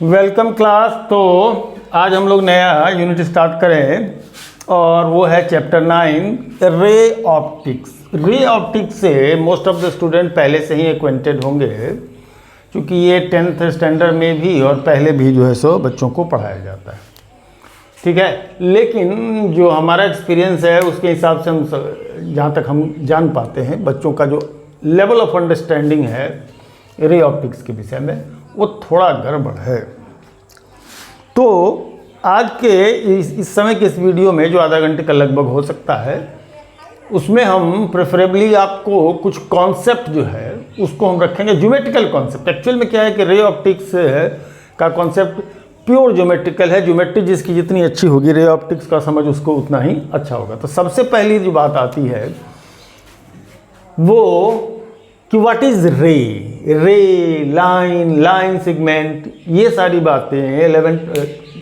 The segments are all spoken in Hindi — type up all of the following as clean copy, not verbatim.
Welcome class. तो आज हम लोग नया यूनिट स्टार्ट करें और वो है chapter 9 ray optics. Ray optics से मोस्ट ऑफ द स्टूडेंट पहले से ही एक्वेंटेड होंगे, क्योंकि ये 10th स्टैंडर्ड में भी और पहले भी जो है सो बच्चों को पढ़ाया जाता है, ठीक है। लेकिन जो हमारा एक्सपीरियंस है उसके हिसाब से हम जहाँ तक हम जान पाते हैं, बच्चों का जो लेवल ऑफ अंडरस्टैंडिंग है रे ऑप्टिक्स के विषय में वो थोड़ा गड़बड़ है। तो आज के इस समय के इस वीडियो में जो आधा घंटे का लगभग हो सकता है, उसमें हम प्रेफरेबली आपको कुछ कॉन्सेप्ट जो है उसको हम रखेंगे, ज्योमेट्रिकल कॉन्सेप्ट। एक्चुअल में क्या है कि रे ऑप्टिक्स का कॉन्सेप्ट प्योर ज्योमेट्रिकल है। ज्योमेट्री जिसकी जितनी अच्छी होगी, रे ऑप्टिक्स का समझ उसको उतना ही अच्छा होगा। तो सबसे पहली जो बात आती है वो कि व्हाट इज रे, लाइन सेगमेंट, ये सारी बातें 11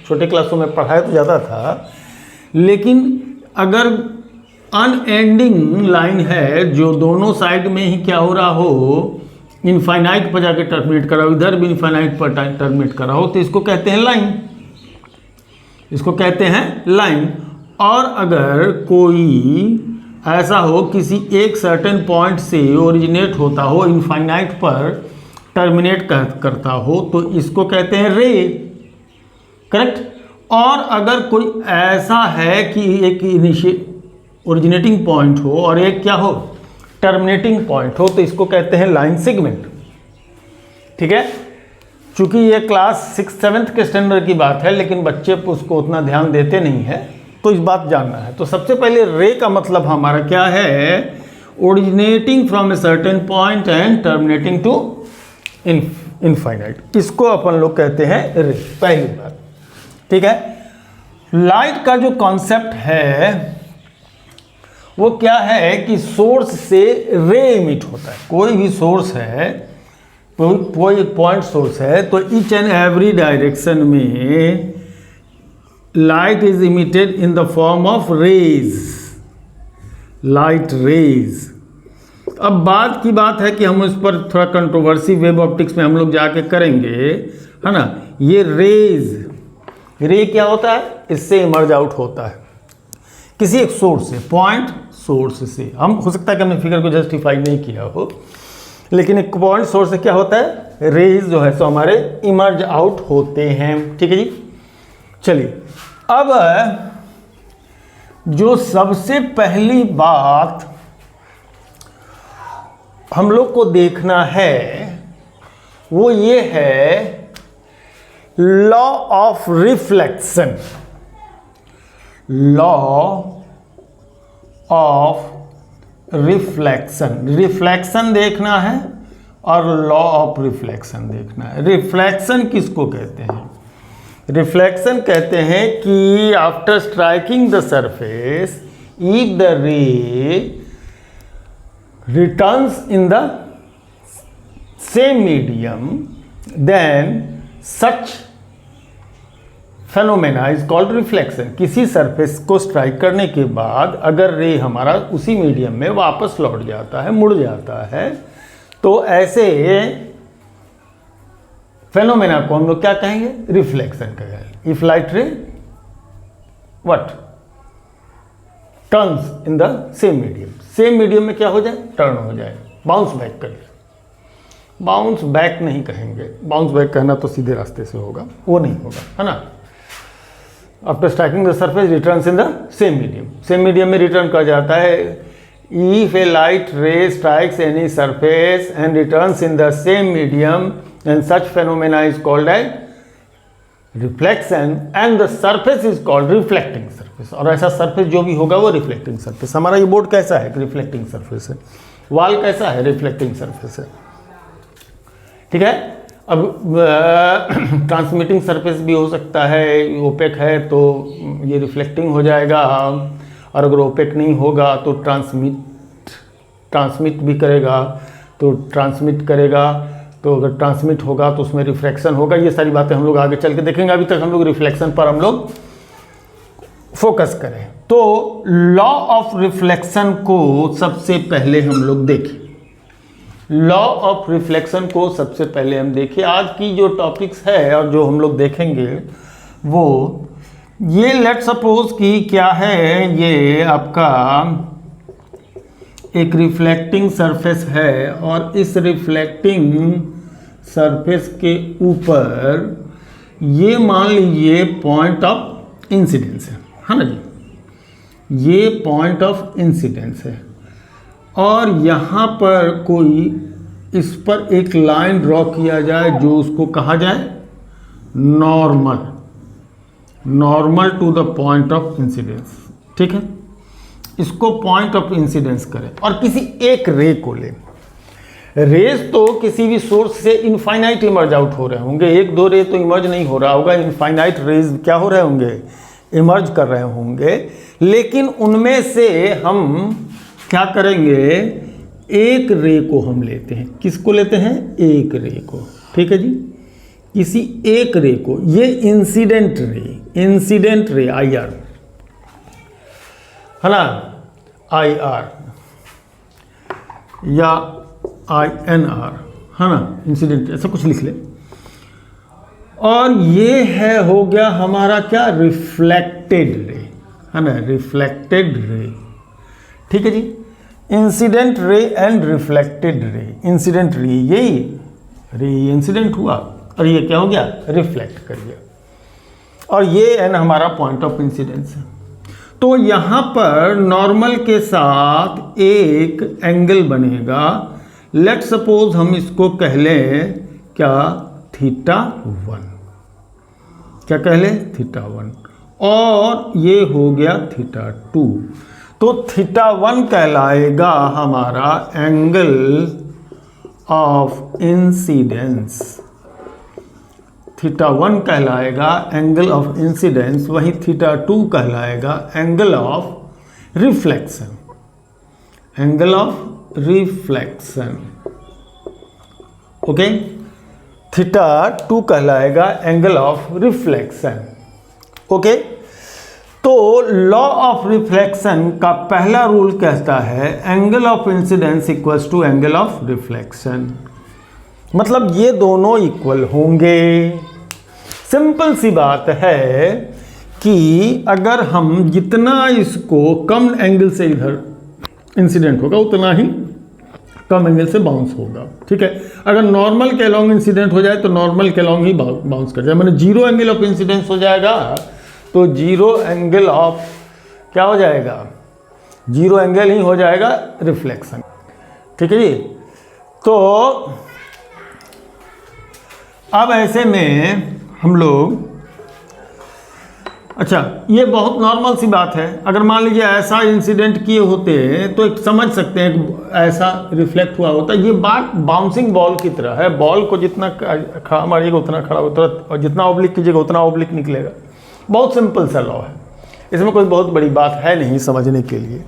छोटे क्लासों में पढ़ाया तो जाता था। लेकिन अगर अनएंडिंग लाइन है जो दोनों साइड में ही क्या हो रहा हो, इनफाइनाइट पर जाके टर्मिनेट करा हो, इधर भी इनफाइनाइट पर टर्मिनेट करा हो, तो इसको कहते हैं लाइन, इसको कहते हैं लाइन। और अगर कोई ऐसा हो किसी एक सर्टेन पॉइंट से ओरिजिनेट होता हो, इनफाइनाइट पर टर्मिनेट करता हो, तो इसको कहते हैं रे, करेक्ट। और अगर कोई ऐसा है कि एक ओरिजिनेटिंग पॉइंट हो और एक क्या हो, टर्मिनेटिंग पॉइंट हो, तो इसको कहते हैं लाइन सेगमेंट, ठीक है। चूंकि ये क्लास 6th-7th के स्टैंडर्ड की बात है, लेकिन बच्चे उसको उतना ध्यान देते नहीं है, तो इस बात जानना है। तो सबसे पहले रे का मतलब हमारा क्या है, originating from a certain point and terminating to infinite, इसको अपन लोग कहते हैं रे, पहली बात, ठीक है। लाइट का जो कॉन्सेप्ट है वो क्या है कि सोर्स से रे इमिट होता है। कोई भी सोर्स है, कोई पॉइंट सोर्स है, तो ईच एंड एवरी डायरेक्शन में light is emitted in the form of rays, light rays. अब बात की बात है कि हम उस पर थोड़ा कंट्रोवर्सी वेब ऑप्टिक्स में हम लोग जाके करेंगे, है ना। ये रेज, रे क्या होता है, इससे इमर्ज आउट होता है किसी एक सोर्स से, पॉइंट सोर्स से। हम हो सकता है कि हमने फिगर को जस्टिफाई नहीं किया हो, लेकिन एक पॉइंट सोर्स से क्या होता है, रेज जो है सो हमारे इमर्ज आउट होते हैं, ठीक है जी। चलिए, अब जो सबसे पहली बात हम लोग को देखना है वो ये है law of reflection. Law of reflection, reflection देखना है और लॉ ऑफ रिफ्लेक्शन देखना है। रिफ्लेक्शन किसको कहते हैं, रिफ्लेक्शन कहते हैं कि after striking the surface if the ray returns in the same medium then such phenomena is called reflection. किसी सरफेस को स्ट्राइक करने के बाद अगर रे हमारा उसी मीडियम में वापस लौट जाता है, मुड़ जाता है, तो ऐसे फेनोमेना को हम लोग क्या कहेंगे, रिफ्लेक्शन कहेंगे। इफ लाइट रे what turns in the same medium, same medium में क्या हो जाए, टर्न हो जाए, बाउंस बैक करे। बाउंस बैक नहीं कहेंगे, बाउंस बैक कहना तो सीधे रास्ते से होगा, वो नहीं होगा, है ना। After striking the surface returns in the same medium, same medium में रिटर्न कर जाता है। इफ ए लाइट रे strikes any surface and returns in the same medium and such phenomena is called as reflection and the surface is called reflecting surface। और ऐसा सरफेस जो भी होगा वो रिफ्लेक्टिंग सरफेस। हमारा ये बोर्ड कैसा है, रिफ्लेक्टिंग सरफेस है। वाल कैसा है, रिफ्लेक्टिंग सरफेस है, ठीक है। अब ट्रांसमिटिंग सरफेस भी हो सकता है, ओपेक है तो ये रिफ्लेक्टिंग हो जाएगा, और अगर ओपेक नहीं होगा तो ट्रांसमिट भी करेगा, तो ट्रांसमिट करेगा, तो अगर ट्रांसमिट होगा तो उसमें रिफ्लेक्शन होगा। ये सारी बातें हम लोग आगे चल के देखेंगे, अभी तक हम लोग रिफ्लेक्शन पर हम लोग फोकस करें। तो लॉ ऑफ रिफ्लेक्शन को सबसे पहले हम लोग देखें। लॉ ऑफ रिफ्लेक्शन को सबसे पहले हम देखिए। आज की जो टॉपिक्स है और जो हम लोग देखेंगे वो ये, लेट सपोज कि क्या है, ये आपका एक रिफ्लेक्टिंग सरफेस है और इस रिफ्लेक्टिंग सरफेस के ऊपर ये मान लीजिए पॉइंट ऑफ इंसिडेंस है ना जी, ये पॉइंट ऑफ इंसिडेंस है और यहाँ पर कोई इस पर एक लाइन ड्रॉ किया जाए जो उसको कहा जाए normal, normal to the point of incidence. ठीक है, इसको पॉइंट ऑफ इंसिडेंस करें और किसी एक रे को लें। रेज तो किसी भी सोर्स से इनफाइनाइट इमर्ज आउट हो रहे होंगे, एक दो रे तो इमर्ज नहीं हो रहा होगा, इनफाइनाइट रेज क्या हो रहे होंगे, इमर्ज कर रहे होंगे। लेकिन उनमें से हम क्या करेंगे, एक रे को हम लेते हैं। किसको लेते हैं, एक रे को। ठीक है जी, किसी एक रे को, ये इंसिडेंट रे, इंसिडेंट रे आई आर है ना, आई आर या INR है ना, इंसिडेंट ऐसा कुछ लिख ले। और ये है हो गया हमारा क्या, रिफ्लेक्टेड रे है ना, रिफ्लेक्टेड रे। ठीक है जी, incident ray and reflected ray. Incident ray यही रे इंसिडेंट हुआ और ये क्या हो गया, रिफ्लेक्ट कर गया और ये एन हमारा पॉइंट ऑफ इंसिडेंस है। तो यहाँ पर नॉर्मल के साथ एक एंगल बनेगा। लेट सपोज हम इसको कह लें क्या, θ1, क्या कह लें, θ1 और ये हो गया θ2। तो θ1 कहलाएगा हमारा एंगल ऑफ इंसिडेंस, θ1 कहलाएगा एंगल ऑफ इंसिडेंस, वहीं θ2 कहलाएगा angle of reflection, angle of reflection. Okay, θ2 कहलाएगा एंगल ऑफ रिफ्लेक्शन। ओके, तो लॉ ऑफ रिफ्लेक्शन का पहला रूल कहता है angle of incidence equals to angle of reflection, मतलब ये दोनों इक्वल होंगे। सिंपल सी बात है कि अगर हम जितना इसको कम एंगल से इधर इंसिडेंट होगा उतना ही कम एंगल से बाउंस होगा। ठीक है, अगर नॉर्मल के अलॉन्ग इंसिडेंट हो जाए तो नॉर्मल के अलॉन्ग ही बाउंस कर जाए, मैंने जीरो एंगल ऑफ इंसिडेंस हो जाएगा तो जीरो एंगल ऑफ क्या हो जाएगा, जीरो एंगल ही हो जाएगा रिफ्लेक्शन। ठीक है जी, तो अब ऐसे में हम लोग, अच्छा ये बहुत नॉर्मल सी बात है, अगर मान लीजिए ऐसा इंसिडेंट किए होते तो एक समझ सकते हैं कि ऐसा रिफ्लेक्ट हुआ होता। ये बात बाउंसिंग बॉल की तरह है, बॉल को जितना खड़ा मारिएगा उतना खड़ा होता है और जितना ऑब्लिक कीजिएगा उतना ऑब्लिक निकलेगा। बहुत सिंपल सा लॉ है, इसमें कोई बहुत बड़ी बात है नहीं समझने के लिए।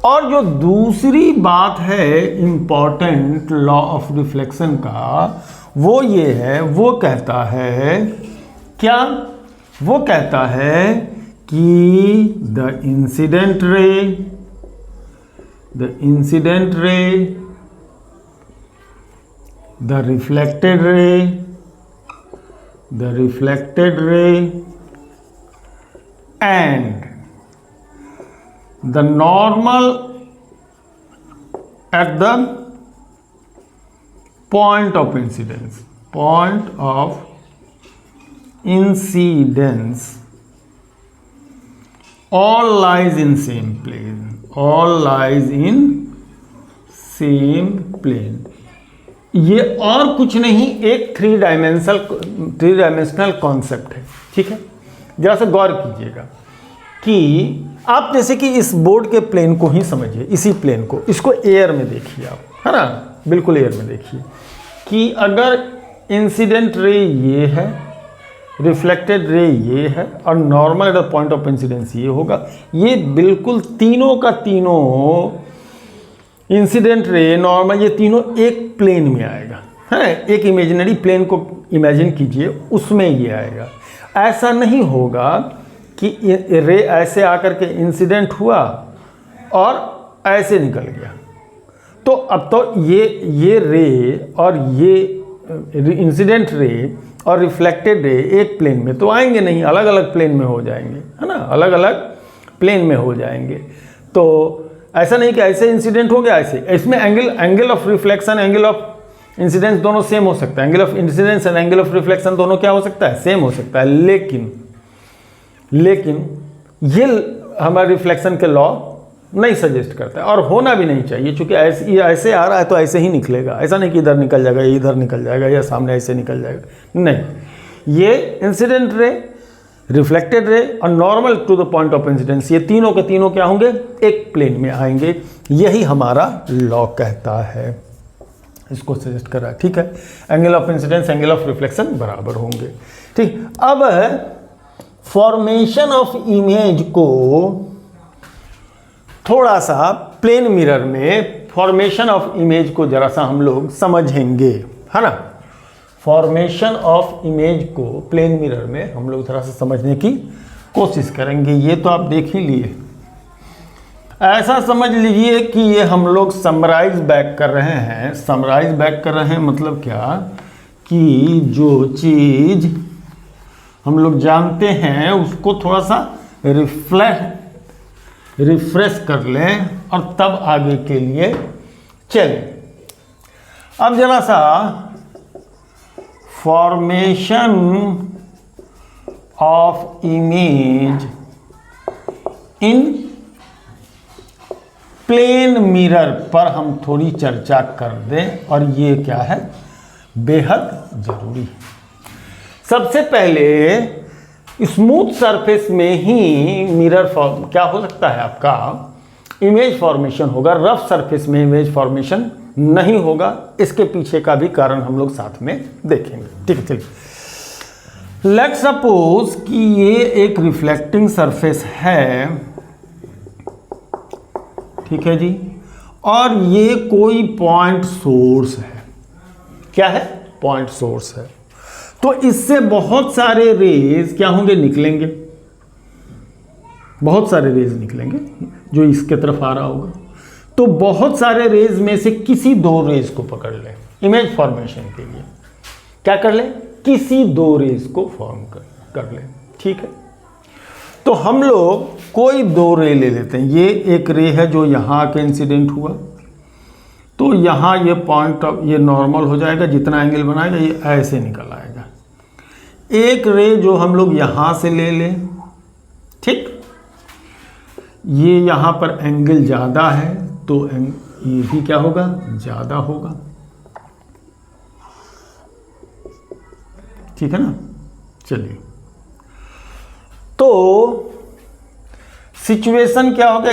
और जो दूसरी बात है इम्पॉर्टेंट लॉ ऑफ रिफ्लेक्शन का, वो ये है, वो कहता है क्या, वो कहता है कि the incident ray, the incident ray, the reflected ray, the reflected ray and the normal at the point of incidence, point of incidence all lies in same plane, all lies in same plane। ये और कुछ नहीं, एक थ्री डायमेंशनल कॉन्सेप्ट है। ठीक है, जरा सा गौर कीजिएगा कि आप जैसे कि इस बोर्ड के प्लेन को ही समझिए, इसी प्लेन को, इसको एयर में देखिए आप, है ना, बिल्कुल एयर में देखिए कि अगर इंसिडेंट रे ये है, रिफ्लेक्टेड रे ये है और normal at the point of incidence ये होगा, ये बिल्कुल तीनों का तीनों इंसिडेंट रे, नॉर्मल, ये तीनों एक प्लेन में आएगा, है, एक इमेजिनरी प्लेन को इमेजिन कीजिए, उसमें ये आएगा। ऐसा नहीं होगा कि रे ऐसे आकर के इंसिडेंट हुआ और ऐसे निकल गया, तो तो अब तो ये रे और ये इंसिडेंट रे और रिफ्लेक्टेड रे एक प्लेन में तो आएंगे नहीं, अलग अलग प्लेन में हो जाएंगे, है ना, अलग अलग प्लेन में हो जाएंगे। तो ऐसा नहीं कि ऐसे इंसिडेंट हो गया ऐसे, इसमें angle of reflection, angle of incidence दोनों सेम हो सकता है, angle of incidence and angle of reflection दोनों क्या हो सकता है, सेम हो सकता है। लेकिन ये हमारे रिफ्लेक्शन के लॉ नहीं सजेस्ट करता है और होना भी नहीं चाहिए, क्योंकि ऐसे आ रहा है तो ऐसे ही निकलेगा। ऐसा नहीं कि इधर निकल जाएगा, इधर निकल जाएगा या सामने ऐसे निकल जाएगा, नहीं। ये इंसिडेंट रे, रिफ्लेक्टेड रे और normal to the point of incidence, ये तीनों के तीनों क्या होंगे, एक प्लेन में आएंगे। यही हमारा लॉ कहता है, इसको सजेस्ट कर रहा है। ठीक है, angle of incidence angle of reflection बराबर होंगे। ठीक, अब फॉर्मेशन ऑफ इमेज को थोड़ा सा प्लेन मिरर में फॉर्मेशन ऑफ इमेज को जरा सा हम लोग समझेंगे, है ना। फॉर्मेशन ऑफ इमेज को प्लेन मिरर में हम लोग थोड़ा सा समझने की कोशिश करेंगे। ये तो आप देख ही लिए, ऐसा समझ लीजिए कि ये हम लोग समराइज बैक कर रहे हैं। समराइज बैक कर रहे हैं मतलब क्या, कि जो चीज़ हम लोग जानते हैं उसको थोड़ा सा रिफ्रेश कर लें और तब आगे के लिए चलें। अब जरा सा formation of image in plane mirror पर हम थोड़ी चर्चा कर दें, और ये क्या है, बेहद जरूरी है। सबसे पहले स्मूथ सरफेस में ही मिरर फॉर्म क्या हो सकता है, आपका इमेज फॉर्मेशन होगा। रफ सरफेस में इमेज फॉर्मेशन नहीं होगा। इसके पीछे का भी कारण हम लोग साथ में देखेंगे। ठीक है, चलिए लेट सपोज कि ये एक रिफ्लेक्टिंग सरफेस है, ठीक है जी, और ये कोई पॉइंट सोर्स है। क्या है, पॉइंट सोर्स है। तो इससे बहुत सारे रेज क्या होंगे, निकलेंगे, बहुत सारे रेज निकलेंगे जो इसके तरफ आ रहा होगा। तो बहुत सारे रेज में से किसी दो रेज को पकड़ लें इमेज फॉर्मेशन के लिए। क्या कर लें, किसी दो रेज को फॉर्म कर लें। ठीक है, तो हम लोग कोई दो रे ले लेते हैं। ये एक रे है जो यहाँ के इंसिडेंट हुआ, तो यहाँ ये पॉइंट ऑफ ये नॉर्मल हो जाएगा, जितना एंगल बनाएगा ये ऐसे निकल आएगा। एक रे जो हम लोग यहाँ से ले लें, ठीक, ये यहाँ पर एंगल ज़्यादा है तो ये भी क्या होगा, ज़्यादा होगा। ठीक है ना। चलिए, तो सिचुएशन क्या होगा,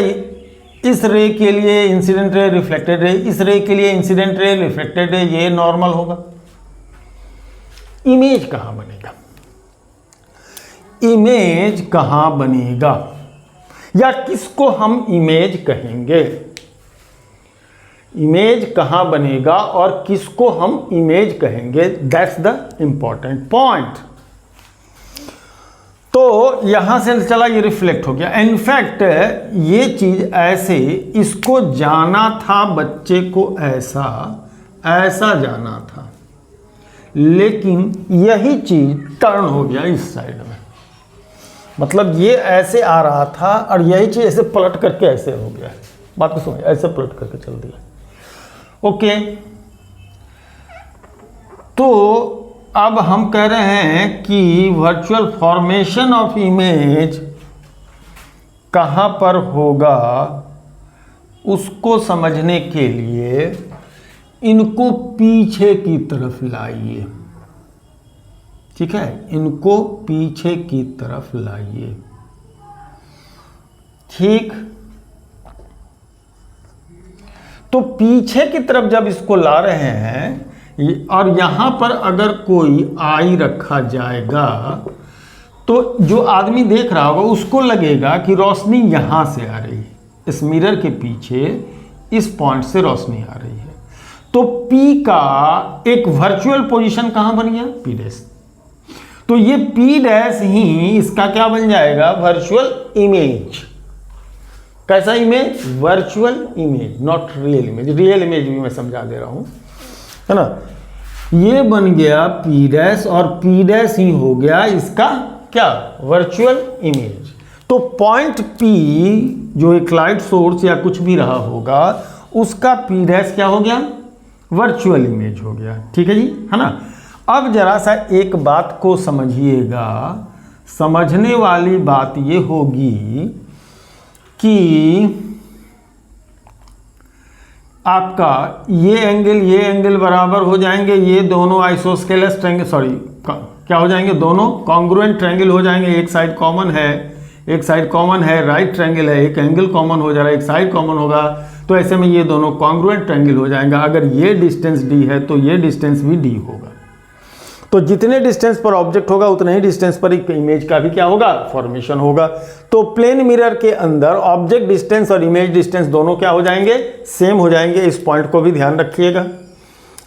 इस रे के लिए इंसिडेंट रे, रिफ्लेक्टेड रे, इस रे के लिए इंसिडेंट रे, रिफ्लेक्टेड रे, ये नॉर्मल होगा। इमेज कहाँ बनेगा, इमेज कहाँ बनेगा, या किसको हम इमेज कहेंगे, इमेज कहाँ बनेगा और किसको हम इमेज कहेंगे, दैट्स द इंपॉर्टेंट पॉइंट। तो यहां से चला, ये रिफ्लेक्ट हो गया। इनफैक्ट ये चीज ऐसे, इसको जाना था बच्चे को ऐसा जाना था, लेकिन यही चीज टर्न हो गया इस साइड में। मतलब ये ऐसे आ रहा था और यही चीज ऐसे पलट करके ऐसे हो गया। बात को समझ, ऐसे पलट करके चल दिया। ओके, तो अब हम कह रहे हैं कि वर्चुअल फॉर्मेशन ऑफ इमेज कहाँ पर होगा, उसको समझने के लिए इनको पीछे की तरफ लाइए। ठीक है, इनको पीछे की तरफ लाइए। ठीक, तो पीछे की तरफ जब इसको ला रहे हैं और यहां पर अगर कोई आई रखा जाएगा तो जो आदमी देख रहा होगा उसको लगेगा कि रोशनी यहां से आ रही है, इस मिरर के पीछे इस पॉइंट से रोशनी आ रही है। तो P का एक वर्चुअल पोजीशन कहां बन गया, P डैश। तो ये P डैश ही इसका क्या बन जाएगा, वर्चुअल इमेज। कैसा image? Virtual image, not real image. Real image भी मैं समझा दे रहा हूँ, है ना। ये बन गया P डैश और P डैश ही हो गया इसका क्या? Virtual image. तो पॉइंट P जो एक लाइट सोर्स या कुछ भी रहा होगा उसका P डैश क्या हो गया? वर्चुअल इमेज हो गया। ठीक है जी, है ना। अब जरा सा एक बात को समझिएगा, समझने वाली बात ये होगी कि आपका ये एंगल बराबर हो जाएंगे, ये दोनों आइसोस्केलस ट्रायंगल, सॉरी क्या हो जाएंगे? दोनों कॉन्ग्रुएंट ट्रायंगल हो जाएंगे। एक साइड कॉमन है, एक साइड कॉमन है, राइट ट्रायंगल है, एक एंगल कॉमन हो जा रहा है, एक साइड कॉमन होगा, तो ऐसे में ये दोनों कॉन्ग्रुएंट ट्रायंगल हो जाएंगे। अगर ये डिस्टेंस d है तो ये डिस्टेंस भी d होगा। तो जितने डिस्टेंस पर ऑब्जेक्ट होगा उतने ही डिस्टेंस पर एक इमेज का भी क्या होगा? फॉर्मेशन होगा। तो प्लेन मिरर के अंदर ऑब्जेक्ट डिस्टेंस और इमेज डिस्टेंस दोनों क्या हो जाएंगे? सेम हो जाएंगे। इस पॉइंट को भी ध्यान रखिएगा,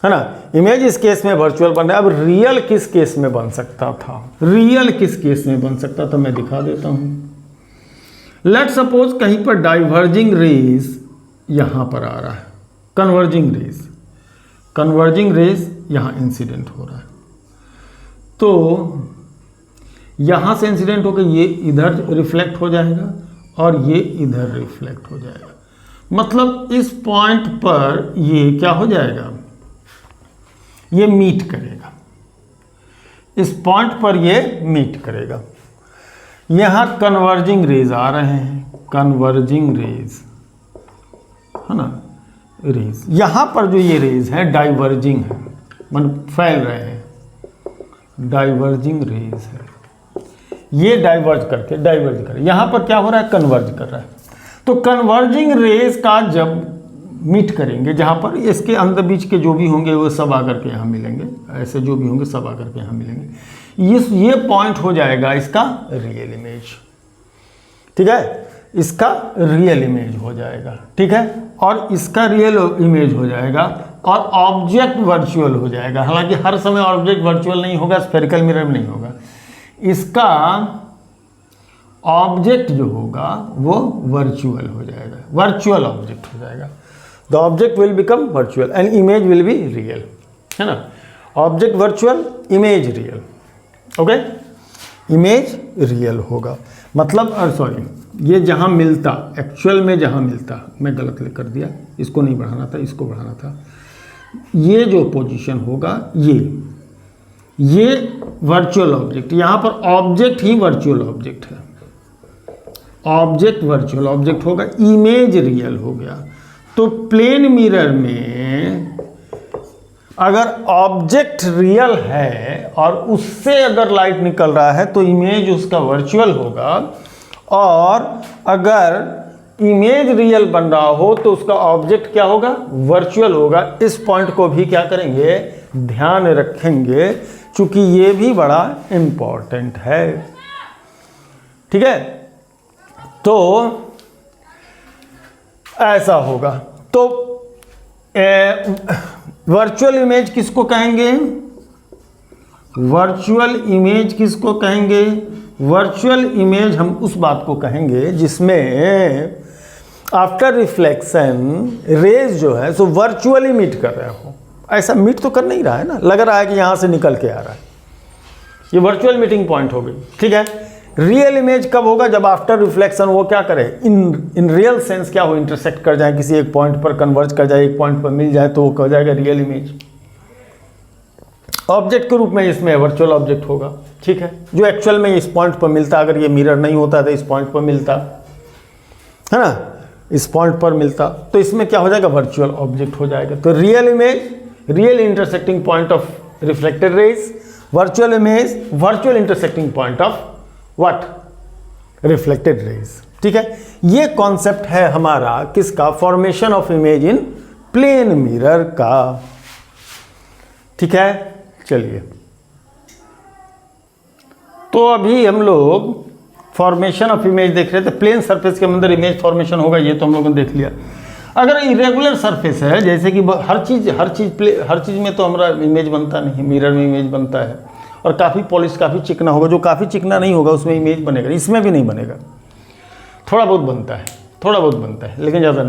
है ना। इमेज इस केस में वर्चुअल बन रहा है। अब रियल किस केस में बन सकता था? रियल किस केस में बन सकता था मैं दिखा देता हूँ। लेट सपोज कहीं पर डाइवर्जिंग रेज यहाँ पर आ रहा है, कन्वर्जिंग रेज यहाँ इंसिडेंट हो रहा है, तो यहाँ से इंसिडेंट होकर ये इधर रिफ्लेक्ट हो जाएगा और ये इधर रिफ्लेक्ट हो जाएगा। मतलब इस पॉइंट पर ये क्या हो जाएगा? ये मीट करेगा, इस पॉइंट पर ये मीट करेगा। यहाँ कन्वर्जिंग रेज आ रहे हैं, कन्वर्जिंग रेज, है ना, रेज। यहाँ पर जो ये रेज है डाइवर्जिंग है, मतलब फैल रहे हैं, डाइवर्जिंग रेज है। ये डाइवर्ज करे, यहाँ पर क्या हो रहा है? कन्वर्ज कर रहा है। तो कन्वर्जिंग रेज का जब मीट करेंगे, जहाँ पर इसके अंदर बीच के जो भी होंगे वो सब आकर के यहाँ मिलेंगे, ऐसे जो भी होंगे सब आकर के यहाँ मिलेंगे। ये पॉइंट हो जाएगा इसका रियल इमेज। ठीक है, इसका रियल इमेज हो जाएगा। ठीक है, और इसका रियल इमेज हो जाएगा और ऑब्जेक्ट वर्चुअल हो जाएगा। हालांकि हर समय ऑब्जेक्ट वर्चुअल नहीं होगा, स्फेरिकल मिरर में नहीं होगा। इसका ऑब्जेक्ट जो होगा वो वर्चुअल हो जाएगा, वर्चुअल ऑब्जेक्ट हो जाएगा। The object will become virtual and image will be real, है ना। Object virtual, image real. Okay, image real होगा। मतलब सॉरी, ये जहाँ मिलता, एक्चुअल में जहाँ मिलता, मैं गलत लिख कर दिया, इसको नहीं बढ़ाना था, इसको बढ़ाना था। ये जो पोजीशन होगा ये वर्चुअल ऑब्जेक्ट, यहाँ पर ऑब्जेक्ट ही वर्चुअल ऑब्जेक्ट है, ऑब्जेक्ट वर्चुअल ऑब्जेक्ट होगा, इमेज रियल हो गया। तो प्लेन मिरर में अगर ऑब्जेक्ट रियल है और उससे अगर लाइट निकल रहा है तो इमेज उसका वर्चुअल होगा, और अगर इमेज रियल बन रहा हो तो उसका ऑब्जेक्ट क्या होगा? वर्चुअल होगा। इस पॉइंट को भी क्या करेंगे? ध्यान रखेंगे, क्योंकि ये भी बड़ा इंपॉर्टेंट है। ठीक है, तो ऐसा होगा। तो वर्चुअल इमेज किसको कहेंगे? वर्चुअल इमेज किसको कहेंगे? वर्चुअल इमेज हम उस बात को कहेंगे जिसमें आफ्टर रिफ्लेक्शन रेज जो है सो वर्चुअली मीट कर रहे हो। ऐसा मीट तो कर नहीं रहा है ना, लग रहा है कि यहाँ से निकल के आ रहा है, ये वर्चुअल मीटिंग पॉइंट हो गई। ठीक है, रियल इमेज कब होगा? जब आफ्टर रिफ्लेक्शन वो क्या करे? इन रियल सेंस क्या हो? इंटरसेक्ट कर जाए, किसी एक पॉइंट पर कन्वर्ज कर जाए, एक पॉइंट पर मिल जाए, तो वो कह जाएगा रियल इमेज। ऑब्जेक्ट के रूप में इसमें वर्चुअल ऑब्जेक्ट होगा। ठीक है, जो एक्चुअल में इस पॉइंट पर मिलता, अगर ये मिरर नहीं होता तो इस पॉइंट पर मिलता, है ना, इस पॉइंट पर मिलता, तो इसमें क्या हो जाएगा? वर्चुअल ऑब्जेक्ट हो जाएगा। तो real image, real intersecting point of reflected rays, virtual image, virtual intersecting point of what? Reflected rays. ठीक है, ये कॉन्सेप्ट है हमारा किसका? Formation of image in plane mirror का। ठीक है, चलिए, तो अभी हम लोग फॉर्मेशन ऑफ इमेज देख रहे थे। प्लेन सरफेस के अंदर इमेज फॉर्मेशन होगा, ये तो हम लोगों ने देख लिया। अगर इरेगुलर सरफेस है, जैसे कि हर चीज़ में तो हमारा इमेज बनता नहीं, मिरर में इमेज बनता है, और काफ़ी पॉलिश, काफ़ी चिकना होगा। जो काफ़ी चिकना नहीं होगा उसमें इमेज बनेगा, इसमें भी नहीं बनेगा, थोड़ा बहुत बनता है। थोड़ा बहुत बनता है, लेकिन ज़्यादा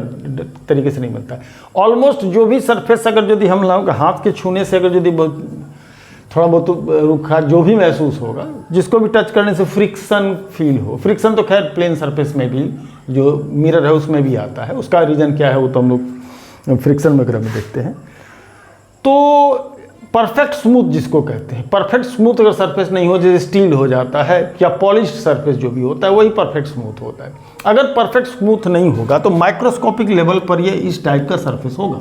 तरीके से नहीं बनता है। ऑलमोस्ट जो भी सरफेस अगर यदि हम लोग हाथ के छूने से अगर यदि थोड़ा बहुत रुखा जो भी महसूस होगा, जिसको भी टच करने से फ्रिक्शन फील हो, फ्रिक्शन तो खैर प्लेन सरफेस में भी जो मिरर है उसमें भी आता है, उसका रीज़न क्या है वो तो हम लोग फ्रिक्शन वगैरह में देखते हैं। तो परफेक्ट स्मूथ जिसको कहते हैं, परफेक्ट स्मूथ अगर सरफेस नहीं हो, जैसे स्टील हो जाता है या पॉलिश्ड सरफेस जो भी होता है वही परफेक्ट स्मूथ होता है। अगर परफेक्ट स्मूथ नहीं होगा तो माइक्रोस्कोपिक लेवल पर ये इस टाइप का सरफेस होगा,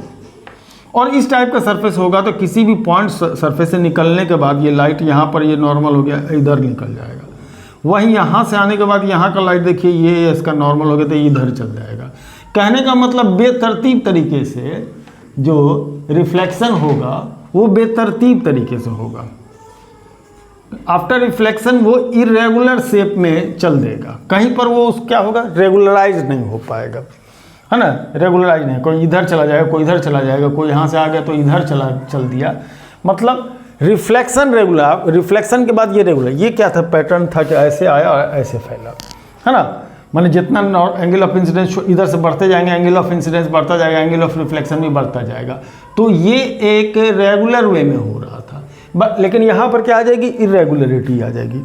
और इस टाइप का सरफेस होगा तो किसी भी पॉइंट सरफेस से निकलने के बाद ये लाइट यहाँ पर ये नॉर्मल हो गया, इधर निकल जाएगा। वहीं यहाँ से आने के बाद यहाँ का लाइट देखिए ये इसका नॉर्मल हो गया तो इधर चल जाएगा। कहने का मतलब बेतरतीब तरीके से जो रिफ्लेक्शन होगा वो बेतरतीब तरीके से होगा। आफ्टर रिफ्लेक्शन वो इरेगुलर शेप में चल देगा, कहीं पर वो क्या होगा, रेगुलराइज नहीं हो पाएगा, है ना, रेगुलराइज नहीं, कोई इधर चला जाएगा, कोई इधर चला जाएगा, कोई यहाँ से आ गया तो इधर चल दिया। मतलब रिफ्लेक्शन रेगुलर, रिफ्लेक्शन के बाद ये रेगुलर, ये क्या था, पैटर्न था कि ऐसे आया और ऐसे फैला, है ना, माने जितना एंगल ऑफ इंसिडेंस इधर से बढ़ते जाएंगे, एंगल ऑफ इंसिडेंस बढ़ता जाएगा, एंगल ऑफ रिफ्लेक्शन भी बढ़ता जाएगा। तो ये एक रेगुलर वे में हो रहा था, लेकिन यहाँ पर क्या आ जाएगी, इरेगुलरिटी आ जाएगी।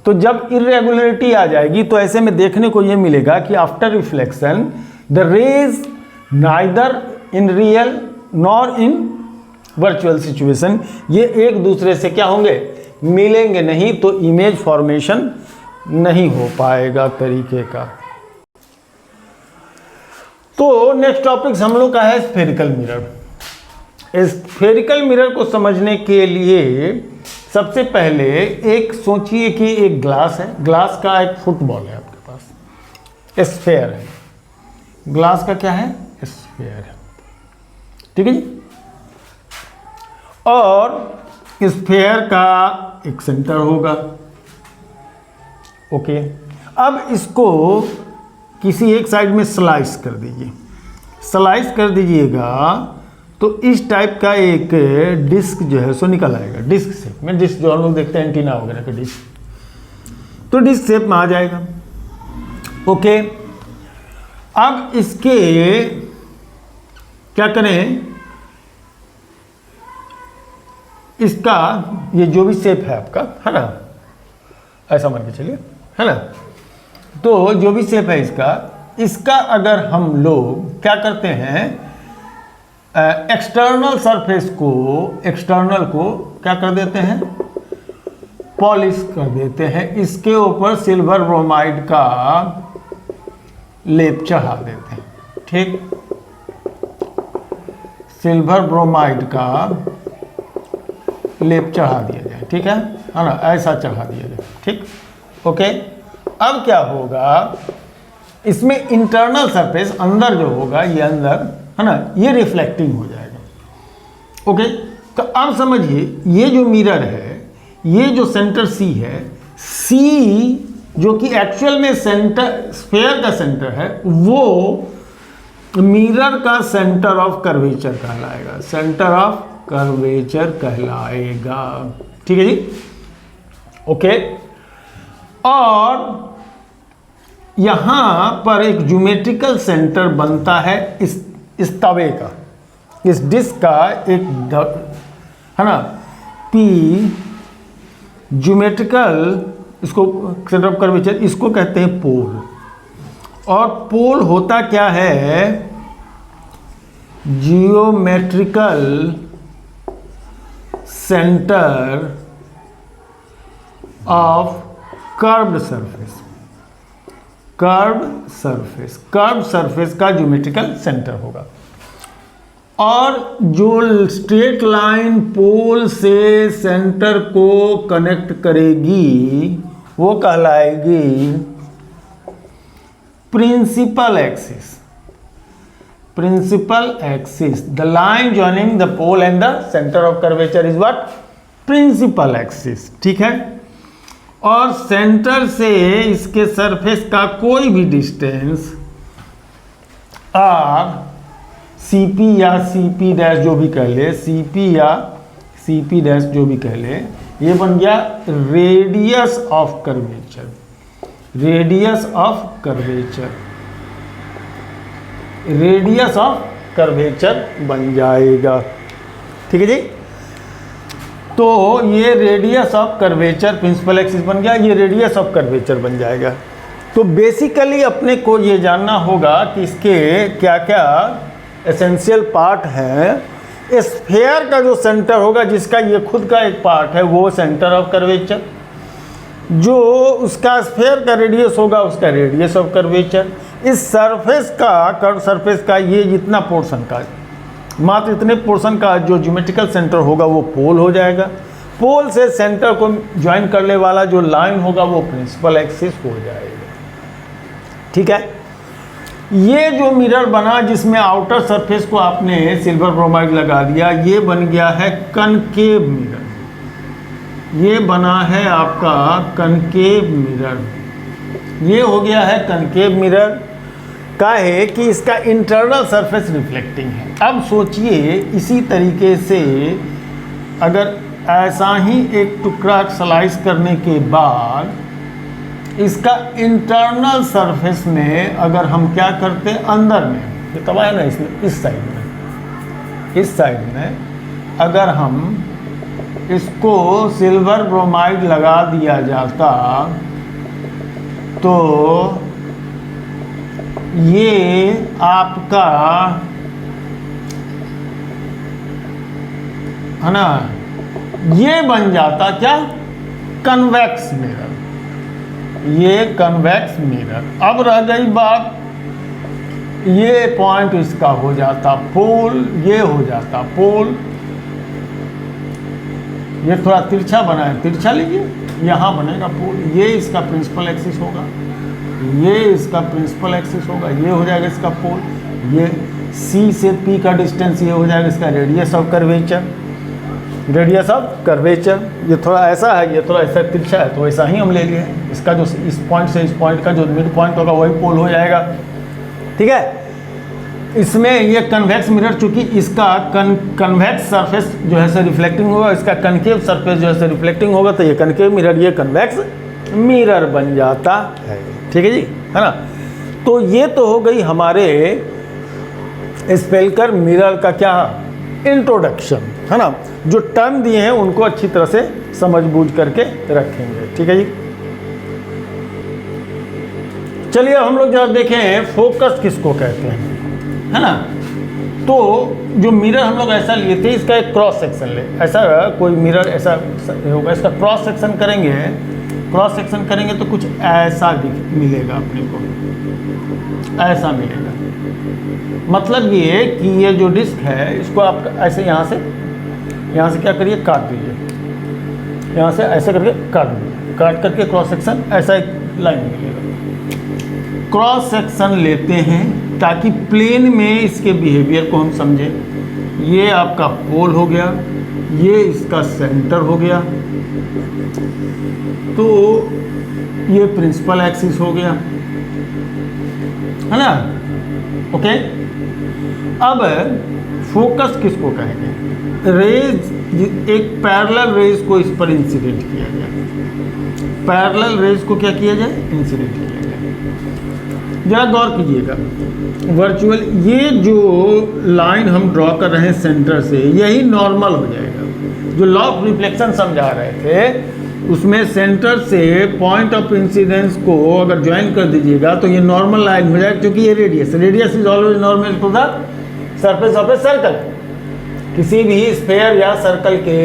तो जब इरेगुलरिटी आ जाएगी तो ऐसे में देखने को ये मिलेगा कि after reflection the rays neither in real nor in virtual situation, ये एक दूसरे से क्या होंगे, मिलेंगे नहीं, तो इमेज फॉर्मेशन नहीं हो पाएगा तरीके का। तो नेक्स्ट टॉपिक हम लोग का है स्फेरिकल मिरर। स्फेरिकल मिरर को समझने के लिए सबसे पहले एक सोचिए कि एक ग्लास है, ग्लास का एक फुटबॉल है आपके पास, स्फेयर है, ग्लास का क्या है, स्फेयर है, ठीक है जी। और स्फेयर का एक सेंटर होगा, ओके। अब इसको किसी एक साइड में स्लाइस कर दीजिए, स्लाइस कर दीजिएगा तो इस टाइप का एक डिस्क जो है सो निकल आएगा, डिस्क शेप में, डिस्क जो हम लोग देखते हैं एंटीना वगैरह का डिस्क, तो डिस्क शेप में आ जाएगा, ओके। अब इसके क्या करें, इसका ये जो भी शेप है आपका, है ना, ऐसा मान के चलिए, है ना, तो जो भी शेप है इसका अगर हम लोग क्या करते हैं, एक्सटर्नल सरफेस को, एक्सटर्नल को क्या कर देते हैं, पॉलिश कर देते हैं, इसके ऊपर सिल्वर ब्रोमाइड का लेप चढ़ा देते हैं, ठीक, सिल्वर ब्रोमाइड का लेप चढ़ा दिया जाए, ठीक है ना, ऐसा चढ़ा दिया जाए, ठीक, ओके। अब क्या होगा, इसमें इंटरनल सरफेस अंदर जो होगा, ये अंदर, है ना, ये रिफ्लेक्टिंग हो जाएगा, ओके। तो अब समझिए ये जो मिरर है, ये जो सेंटर सी है, सी जो कि एक्चुअल में सेंटर, स्फेयर का सेंटर है, वो मिरर का सेंटर ऑफ कर्वेचर कहलाएगा, सेंटर ऑफ कर्वेचर कहलाएगा, ठीक है जी, ओके। और यहां पर एक ज्योमेट्रिकल सेंटर बनता है इस तवे का, इस डिस्क का एक, है ना, पी ज्योमेट्रिकल, इसको सेंटर ऑफ कर्वेचर, इसको कहते हैं पोल। और पोल होता क्या है, geometrical centre of curved surface, curved surface, curved surface का ज्योमेट्रिकल सेंटर होगा। और जो स्ट्रेट लाइन पोल से सेंटर को कनेक्ट करेगी वो कहलाएगी principal axis, principal axis, the line joining the pole and the center of curvature is what, principal axis, ठीक है। और सेंटर से इसके सरफेस का कोई भी डिस्टेंस आर, CP या CP डैश जो भी कह ले, CP या CP डैश जो भी कह ले, ये बन गया radius of curvature, radius of curvature, radius of curvature बन जाएगा। ठीक है जी। तो ये radius of curvature principal axis बन गया, ये रेडियस ऑफ कर्वेचर बन जाएगा। तो बेसिकली अपने को ये जानना होगा कि इसके क्या क्या एसेंशियल पार्ट हैं। स्फेयर का जो सेंटर होगा, जिसका ये खुद का एक पार्ट है, वो सेंटर ऑफ कर्वेचर। जो उसका स्फेयर का रेडियस होगा, उसका रेडियस ऑफ कर्वेचर। इस सरफेस का, कर्व सरफेस का ये जितना पोर्शन का, मात्र इतने पोर्शन का जो ज्योमेट्रिकल सेंटर होगा वो पोल हो जाएगा। पोल से सेंटर को ज्वाइन करने वाला जो लाइन होगा वो प्रिंसिपल एक्सिस हो जाएगा। ठीक है। ये जो मिरर बना जिसमें आउटर सरफेस को आपने सिल्वर ब्रोमाइड लगा दिया, ये बन गया है कनकेव मिरर। ये बना है आपका कनकेव मिरर। ये हो गया है कनकेव मिरर का है कि इसका इंटरनल सरफेस रिफ्लेक्टिंग है। अब सोचिए इसी तरीके से अगर ऐसा ही एक टुकड़ा स्लाइस करने के बाद इसका इंटरनल सरफेस में अगर हम क्या करते हैं, अंदर में ये तबाह है ना, इसमें इस साइड में अगर हम इसको सिल्वर ब्रोमाइड लगा दिया जाता तो ये आपका है ना, ये बन जाता क्या, कन्वेक्स मिरर। ये कन्वेक्स मिरर। अब रह गई बात, ये पॉइंट इसका हो जाता पोल, ये हो जाता पोल। ये थोड़ा तिरछा बना है, तिरछा लीजिए, यहाँ बनेगा पोल। ये इसका प्रिंसिपल एक्सिस होगा, ये इसका प्रिंसिपल एक्सिस होगा, ये हो जाएगा इसका पोल। ये C से P का डिस्टेंस ये हो जाएगा इसका radius of curvature. Radius of curvature ये थोड़ा ऐसा है, ये थोड़ा ऐसा तिरछा है, तो ऐसा ही हम ले लिए। इसका जो इस पॉइंट से इस पॉइंट का जो मिड पॉइंट होगा वही पोल हो जाएगा। ठीक है। इसमें ये कन्वेक्स मिरर, चूंकि इसका कन्वेक्स सरफेस जो है से रिफ्लेक्टिंग होगा, इसका कनकेव सरफेस जो है से रिफ्लेक्टिंग होगा, तो ये कनकेव मिरर, ये कन्वेक्स मिरर बन जाता है। ठीक है जी, है ना। तो ये तो हो गई हमारे स्पेलकर मिरर का क्या इंट्रोडक्शन, है ना। जो टर्म दिए हैं उनको अच्छी तरह से समझ बूझ करके रखेंगे। ठीक है जी। चलिए हम लोग जरा देखें फोकस किसको कहते हैं, है ना। तो जो मिरर हम लोग ऐसा लिए थे, इसका एक क्रॉस सेक्शन ले, ऐसा कोई मिरर ऐसा होगा, इसका क्रॉस सेक्शन करेंगे, क्रॉस सेक्शन करेंगे तो कुछ ऐसा मिलेगा अपने को, ऐसा मिलेगा। मतलब ये कि ये जो डिस्क है इसको आप ऐसे यहाँ से क्या करिए, काट दीजिए, यहाँ से ऐसे करके काट दीजिए, काट करके क्रॉस सेक्शन ऐसा एक लाइन मिलेगा। क्रॉस सेक्शन लेते हैं ताकि प्लेन में इसके बिहेवियर को हम समझें। ये आपका पोल हो गया, ये इसका सेंटर हो गया, तो ये प्रिंसिपल एक्सिस हो गया, है ना। ओके। अब फोकस किसको कहेंगे, रेज, एक पैरेलल रेज को इस पर इंसिडेंट किया जाए, पैरेलल रेज को क्या किया जाए, इंसिडेंट किया जाए। जरा गौर कीजिएगा, वर्चुअल ये जो लाइन हम ड्रॉ कर रहे हैं सेंटर से, यही नॉर्मल हो जाएगा। जो लॉ ऑफ रिफ्लेक्शन समझा रहे थे उसमें सेंटर से पॉइंट ऑफ इंसिडेंस को अगर ज्वाइन कर दीजिएगा तो ये नॉर्मल लाइन हो जाएगा, क्योंकि ये radius is always normal to the surface of a circle. किसी भी स्फेयर या सर्कल के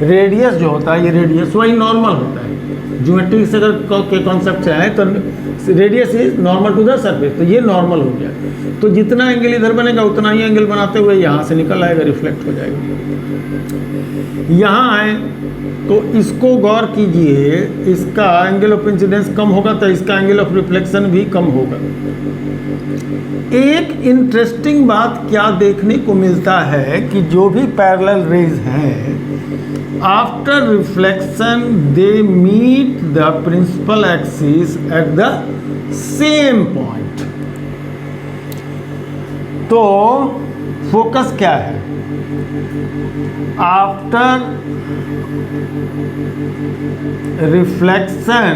रेडियस जो होता है, ये रेडियस वही नॉर्मल होता है। ज्योमेट्री से अगर के कॉन्सेप्ट से आए तो radius is normal to the surface, तो ये नॉर्मल हो गया। तो जितना एंगल इधर बनेगा उतना ही एंगल बनाते हुए यहाँ से निकल आएगा, रिफ्लेक्ट हो जाएगा। यहाँ आए तो इसको गौर कीजिए, इसका एंगल ऑफ इंसिडेंस कम होगा तो इसका एंगल ऑफ रिफ्लेक्शन भी कम होगा। एक इंटरेस्टिंग बात क्या देखने को मिलता है कि जो भी पैरेलल रेज हैं, after reflection they meet the principal axis at the same point. तो फोकस क्या है? After reflection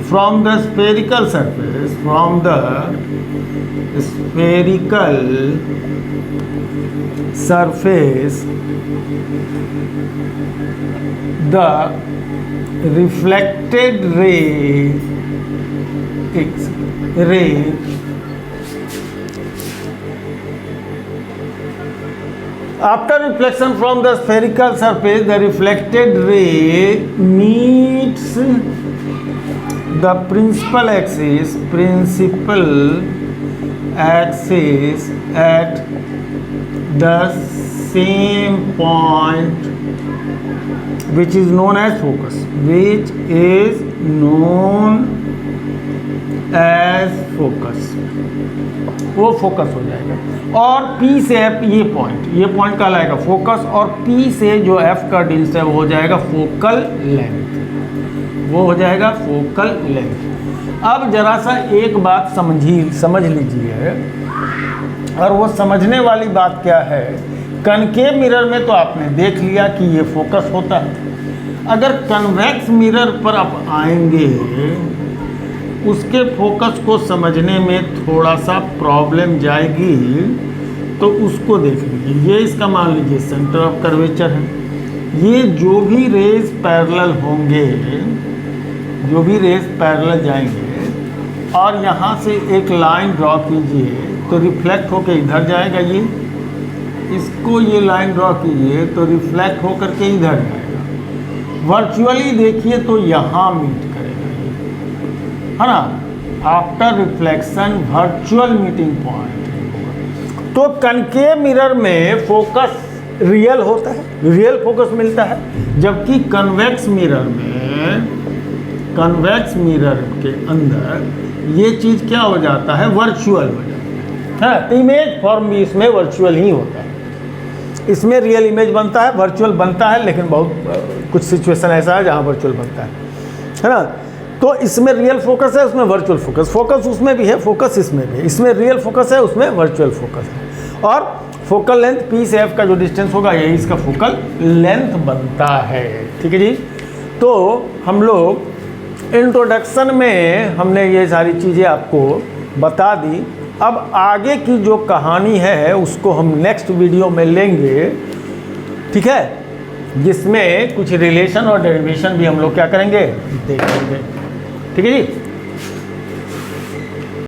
from the spherical surface, from the spherical surface, the reflected ray after reflection from the spherical surface, the reflected ray meets the principal axis at the same point, which is known as focus, वो फोकस हो जाएगा। और P से F ये पॉइंट कहलाएगा फोकस, और P से जो F का डिस्टेंस है वो हो जाएगा फोकल लेंथ, अब जरा सा एक बात समझ लीजिए, और वो समझने वाली बात क्या है, कनकेव मिरर में तो आपने देख लिया कि ये फोकस होता है। अगर कन्वेक्स मिरर पर आप आएंगे, उसके फोकस को समझने में थोड़ा सा प्रॉब्लम जाएगी, तो उसको देख लीजिए। ये इसका मान लीजिए सेंटर ऑफ कर्वेचर है। ये जो भी रेज पैरेलल होंगे, जो भी रेज पैरेलल जाएंगे, और यहाँ से एक लाइन ड्रॉ कीजिए तो रिफ्लेक्ट होकर इधर जाएगा, ये इसको ये लाइन ड्रॉ कीजिए तो रिफ्लेक्ट होकर के इधर जाएगा। वर्चुअली देखिए तो यहाँ मीट करेगा, ये है ना, after reflection virtual meeting point. तो कनकेव मिरर में फोकस रियल होता है, रियल फोकस मिलता है, जबकि कन्वेक्स मिरर के अंदर ये चीज़ क्या हो जाता है, वर्चुअल हो जाता है। तो इमेज फॉर्म भी इसमें वर्चुअल ही होता है। इसमें रियल इमेज बनता है, वर्चुअल बनता है, लेकिन बहुत कुछ सिचुएशन ऐसा है जहाँ वर्चुअल बनता है ना। तो इसमें रियल फोकस है, उसमें वर्चुअल फोकस उसमें भी है, फोकस इसमें भी है। इसमें रियल फोकस है, उसमें वर्चुअल फोकस है। और फोकल लेंथ P से F का जो डिस्टेंस होगा, यही इसका फोकल लेंथ बनता है। ठीक है जी। तो हम लोग इंट्रोडक्शन में हमने ये सारी चीज़ें आपको बता दी। अब आगे की जो कहानी है उसको हम नेक्स्ट वीडियो में लेंगे, ठीक है, जिसमें कुछ रिलेशन और डेरिवेशन भी हम लोग क्या करेंगे, देखेंगे। ठीक है जी।